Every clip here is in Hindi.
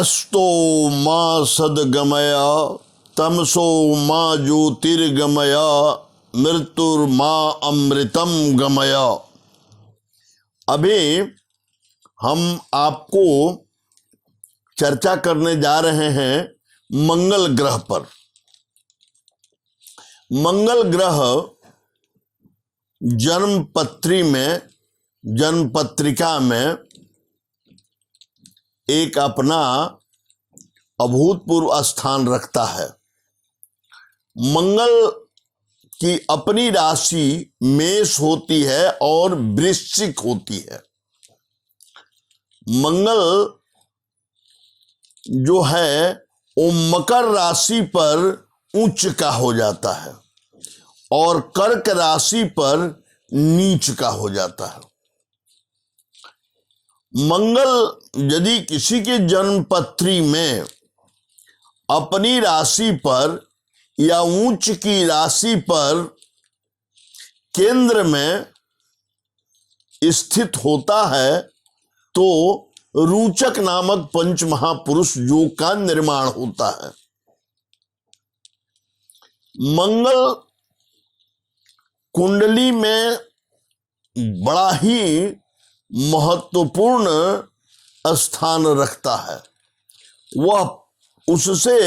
अस्तो मां सद्गमय तमसो मां ज्योतिर्गमय मृत्युर्मां अमृतम गमय। अभी हम आपको चर्चा करने जा रहे हैं मंगल ग्रह पर। मंगल ग्रह जन्म पत्रिका में एक अपना अभूतपूर्व स्थान रखता है। मंगल की अपनी राशि मेष होती है और वृश्चिक होती है। मंगल जो है वो मकर राशि पर उच्च का हो जाता है और कर्क राशि पर नीच का हो जाता है। मंगल यदि किसी के जन्मपत्री में अपनी राशि पर या उच्च की राशि पर केंद्र में स्थित होता है तो रोचक नामक पंच महापुरुष योग का निर्माण होता है। मंगल कुंडली में बड़ा ही महत्वपूर्ण स्थान रखता है। वह उससे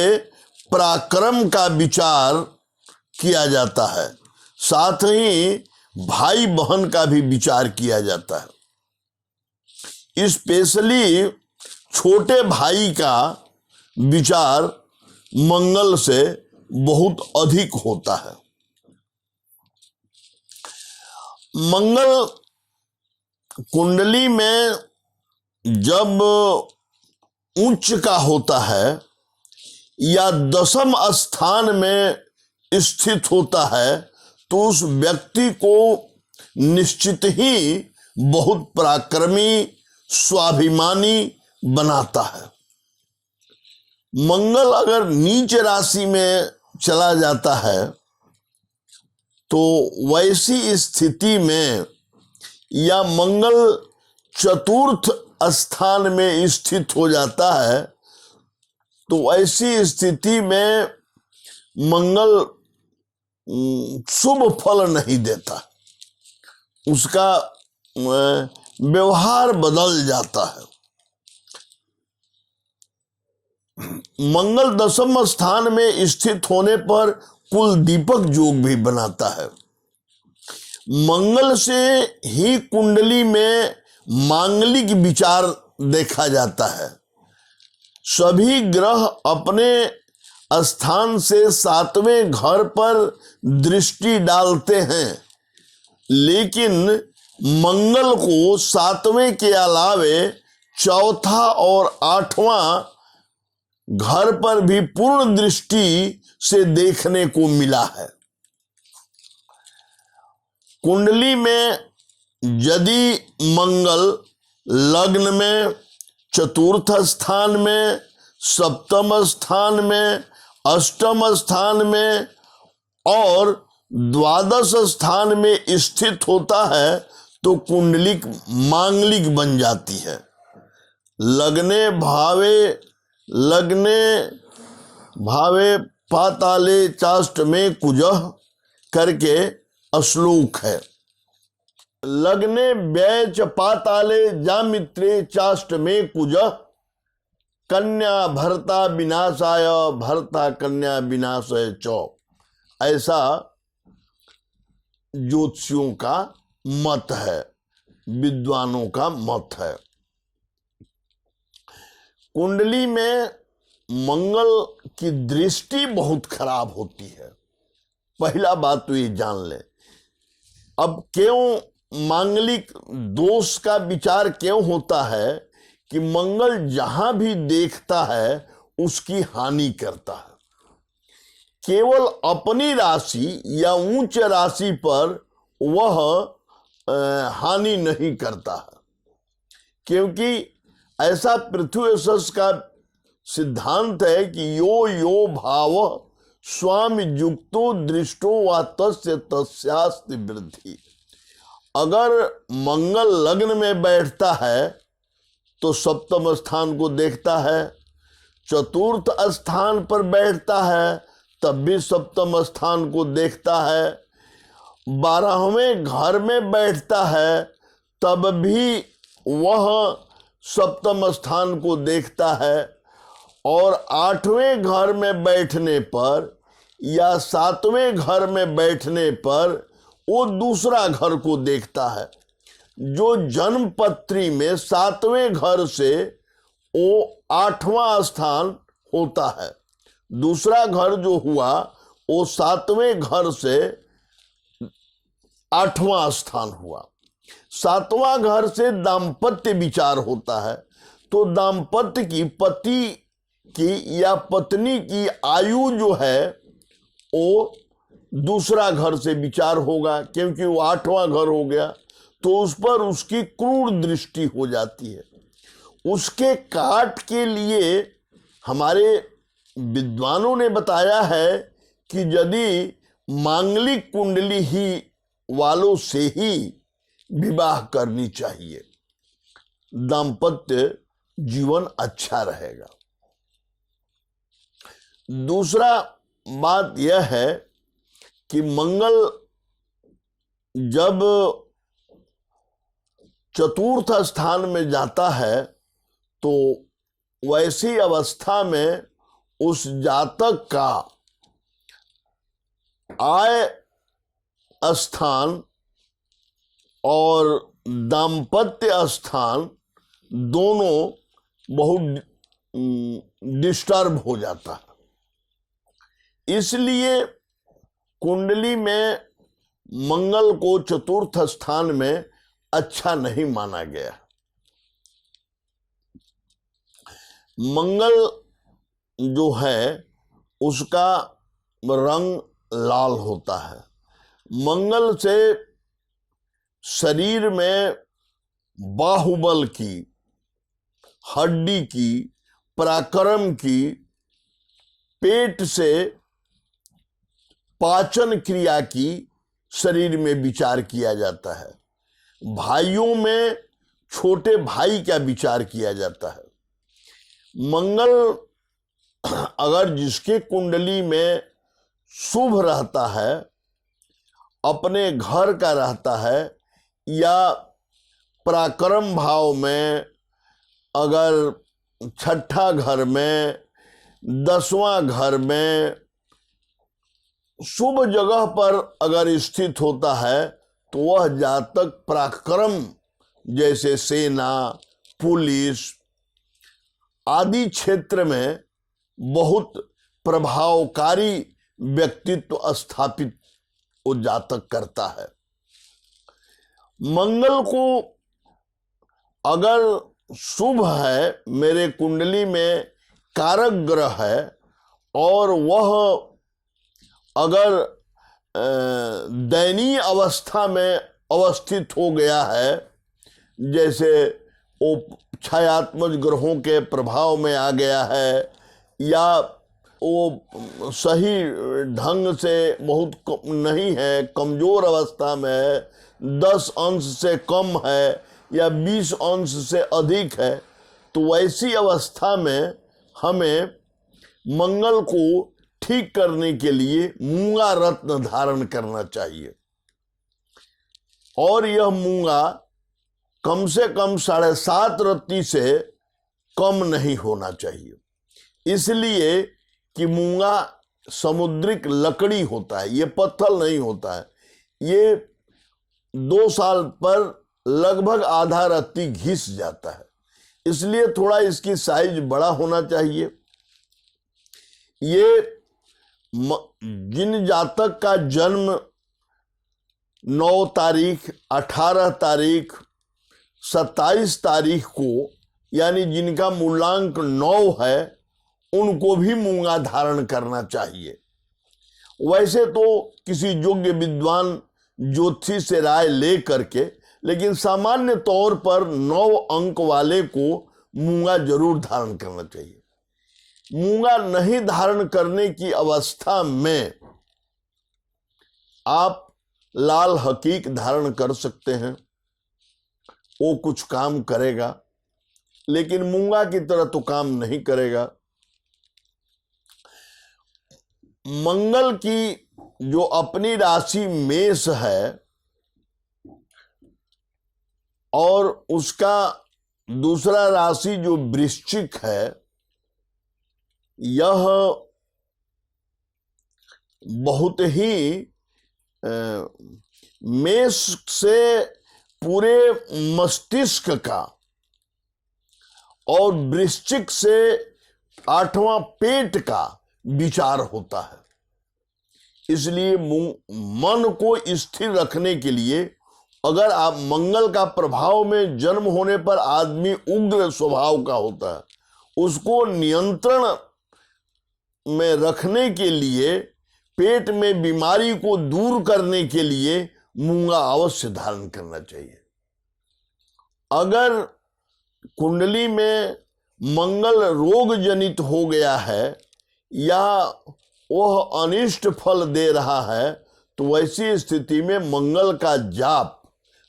पराक्रम का विचार किया जाता है, साथ ही भाई बहन का भी विचार किया जाता है। स्पेशली छोटे भाई का विचार मंगल से बहुत अधिक होता है। मंगल कुंडली में जब उच्च का होता है या दशम स्थान में स्थित होता है तो उस व्यक्ति को निश्चित ही बहुत पराक्रमी, स्वाभिमानी बनाता है। मंगल अगर नीच राशि में चला जाता है तो वैसी स्थिति में या मंगल चतुर्थ स्थान में स्थित हो जाता है तो ऐसी स्थिति में मंगल शुभ फल नहीं देता, उसका व्यवहार बदल जाता है। मंगल दशम स्थान में स्थित होने पर कुल दीपक योग भी बनाता है। मंगल से ही कुंडली में मांगलिक विचार देखा जाता है। सभी ग्रह अपने स्थान से 7वें घर पर दृष्टि डालते हैं, लेकिन मंगल को 7वें के अलावे चौथा और 8वां घर पर भी पूर्ण दृष्टि से देखने को मिला है। कुंडली में यदि मंगल लग्न में, चतुर्थ स्थान में, सप्तम स्थान में, अष्टम स्थान में और द्वादश स्थान में स्थित होता है तो कुंडली मांगलिक बन जाती है। लग्ने भावे पाताले चाष्टमे कुजः करके श्लोक है। लग्ने व्यय च पाताले जामित्रे चाष्टमे कुजः कन्या भर्ता विनाशाय भर्ता कन्या विनाशाय च। ऐसा ज्योतिषियों का मत है, विद्वानों का मत है। कुंडली में मंगल की दृष्टि बहुत खराब होती है, पहला बात तो ये जान लें। अब क्यों मांगलिक दोष का विचार क्यों होता है कि मंगल जहां भी देखता है उसकी हानि करता है। केवल अपनी राशि या उच्च राशि पर वह हानि नहीं करता है, क्योंकि ऐसा पृथ्वी यशस का सिद्धांत है कि यो यो भाव स्वामी युक्तो दृष्टो व तस्य तस्यास्ति वृद्धि। अगर मंगल लग्न में बैठता है तो सप्तम स्थान को देखता है, चतुर्थ स्थान पर बैठता है तब भी सप्तम स्थान को देखता है, 12वें घर में बैठता है तब भी वह सप्तम स्थान को देखता है, और 8वें घर में बैठने पर या 7वें घर में बैठने पर वो दूसरा घर को देखता है। जो जन्म पत्री में 7वें घर से वो 8वां स्थान होता है, दूसरा घर जो हुआ वो 7वें घर से 8वां स्थान हुआ। 7वां घर से दाम्पत्य विचार होता है, तो दाम्पत्य की, पति की या पत्नी की आयु जो है वो दूसरा घर से विचार होगा, क्योंकि वो 8वां घर हो गया, तो उस पर उसकी क्रूर दृष्टि हो जाती है। उसके काट के लिए हमारे विद्वानों ने बताया है कि यदि मांगलिक कुंडली ही वालों से ही विवाह करनी चाहिए, दाम्पत्य जीवन अच्छा रहेगा। दूसरा बात यह है कि मंगल जब चतुर्थ स्थान में जाता है तो वैसी अवस्था में उस जातक का आय स्थान और दाम्पत्य स्थान दोनों बहुत डिस्टर्ब हो जाता है। इसलिए कुंडली में मंगल को चतुर्थ स्थान में अच्छा नहीं माना गया। मंगल जो है उसका रंग लाल होता है। मंगल से शरीर में बाहुबल की, हड्डी की, पराक्रम की, पेट से पाचन क्रिया की शरीर में विचार किया जाता है। भाइयों में छोटे भाई का विचार किया जाता है। मंगल अगर जिसके कुंडली में शुभ रहता है, अपने घर का रहता है, या पराक्रम भाव में, अगर छठा घर में, 10वां घर में, शुभ जगह पर अगर स्थित होता है तो वह जातक पराक्रम जैसे सेना, पुलिस आदि क्षेत्र में बहुत प्रभावकारी व्यक्तित्व स्थापित वो जातक करता है। मंगल को अगर शुभ है, मेरे कुंडली में कारक ग्रह है, और वह अगर दयनीय अवस्था में अवस्थित हो गया है, जैसे वो छायात्मक ग्रहों के प्रभाव में आ गया है, या वो सही ढंग से बहुत नहीं है, कमजोर अवस्था में है, 10 अंश से कम है या 20 अंश से अधिक है, तो वैसी अवस्था में हमें मंगल को ठीक करने के लिए मूंगा रत्न धारण करना चाहिए, और यह मूंगा कम से कम 7.5 रत्ती से कम नहीं होना चाहिए, इसलिए कि मूंगा समुद्रिक लकड़ी होता है, ये पत्थर नहीं होता है। ये 2 साल पर लगभग आधा रत्ती घिस जाता है, इसलिए थोड़ा इसकी साइज बड़ा होना चाहिए। ये जिन जातक का जन्म 9 तारीख, 18 तारीख, 27 तारीख को, यानी जिनका मूलांक 9 है, उनको भी मूंगा धारण करना चाहिए। वैसे तो किसी योग्य विद्वान ज्योतिषी से राय ले करके, लेकिन सामान्य तौर पर 9 अंक वाले को मूंगा जरूर धारण करना चाहिए। मूंगा नहीं धारण करने की अवस्था में आप लाल हकीक धारण कर सकते हैं, वो कुछ काम करेगा, लेकिन मूंगा की तरह तो काम नहीं करेगा। मंगल की जो अपनी राशि मेष है और उसका दूसरा राशि जो वृश्चिक है, यह बहुत ही मेष से पूरे मस्तिष्क का और वृश्चिक से 8वां पेट का विचार होता है। इसलिए मन को स्थिर रखने के लिए, अगर आप मंगल का प्रभाव में जन्म होने पर आदमी उग्र स्वभाव का होता है, उसको नियंत्रण में रखने के लिए, पेट में बीमारी को दूर करने के लिए मूंगा अवश्य धारण करना चाहिए। अगर कुंडली में मंगल रोग जनित हो गया है या वह अनिष्ट फल दे रहा है, तो वैसी स्थिति में मंगल का जाप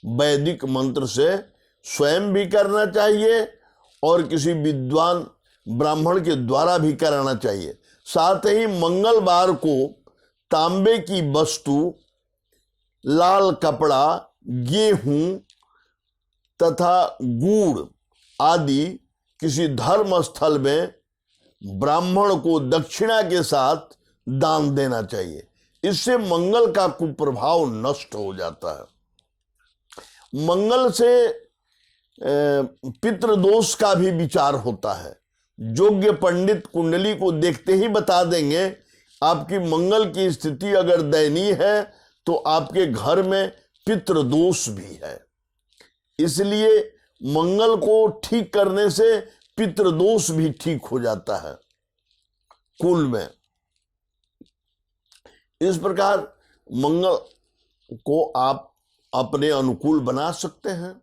वैदिक मंत्र से स्वयं भी करना चाहिए और किसी विद्वान ब्राह्मण के द्वारा भी कराना चाहिए। साथ ही मंगलवार को तांबे की वस्तु, लाल कपड़ा, गेहूं तथा गुड़ आदि किसी धर्म स्थल में ब्राह्मण को दक्षिणा के साथ दान देना चाहिए। इससे मंगल का कुप्रभाव नष्ट हो जाता है। मंगल से पितृदोष का भी विचार होता है। योग्य पंडित कुंडली को देखते ही बता देंगे आपकी मंगल की स्थिति अगर दयनीय है तो आपके घर में पितृदोष भी है। इसलिए मंगल को ठीक करने से पितृदोष भी ठीक हो जाता है कुल में। इस प्रकार मंगल को आप अपने अनुकूल बना सकते हैं।